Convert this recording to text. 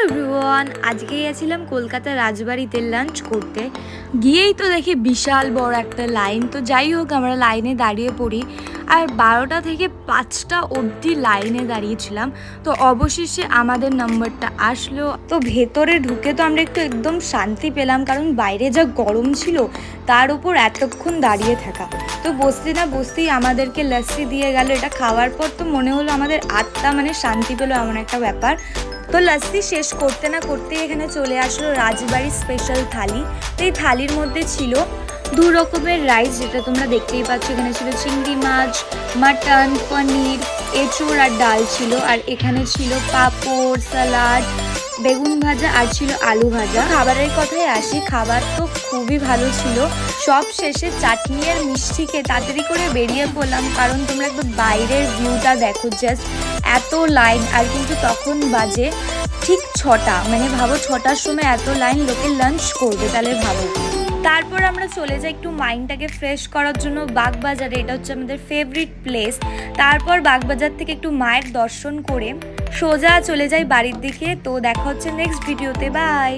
Everyone, আজকে গেছিলাম কলকাতা রাজবাড়িতে লাঞ্চ করতে। গিয়েই তো দেখি বিশাল বড় একটা লাইন। তো যাই হোক, আমরা লাইনে দাঁড়িয়ে পড়ি আর 12টা থেকে 5টা অবধি লাইনে দাঁড়িয়েছিলাম। তো অবশেষে আমাদের নাম্বারটা আসলো। তো ভেতরে ঢুকে তো আমরা একদম শান্তি পেলাম, কারণ বাইরে যা গরম ছিল তার উপর এতক্ষণ দাঁড়িয়ে থাকা। তো বসতে না বসতেই আমাদেরকে লস্যি দিয়ে গেল। এটা খাওয়ার পর তো মনে হলো আমাদের আত্মা শান্তি পেলো, এমন একটা ব্যাপার। তো লস্যি শেষ করতে না করতেই এখানে চলে আসলো রাজবাড়ির স্পেশাল থালি। তো এই থালির মধ্যে ছিল 2 রকমের রাইস, যেটা তোমরা দেখতেই পাচ্ছ। এখানে ছিল চিংড়ি মাছ, মাটন, পনির, এঁচোড় আর ডাল ছিল। আর এখানে ছিল পাঁপড়, স্যালাড, বেগুন ভাজা আর ছিল আলু ভাজা। খাবারের কথায় আসি, খাবার তো খুবই ভালো ছিল। সব শেষে চাটনি আর মিষ্টি খেয়ে তাড়াতাড়ি করে বেরিয়ে পড়লাম, কারণ তোমরা একটু বাইরের ভিউটা দেখো, জাস্ট এত লাইন। আর কিন্তু তখন বাজে ঠিক 6টা, ভাবো 6টার সময় এত লাইন, লোকে লাঞ্চ করবে, তাহলে ভাবো। তারপর আমরা চলে যাই একটু মাইন্ডটাকে ফ্রেশ করার জন্য বাগবাজারে। এটা হচ্ছে আমাদের ফেভারিট প্লেস। তারপর বাগবাজার থেকে একটু মায়ের দর্শন করে সোজা চলে যাই বাড়ির দিকে। তো দেখা হচ্ছে নেক্সট ভিডিওতে, বাই।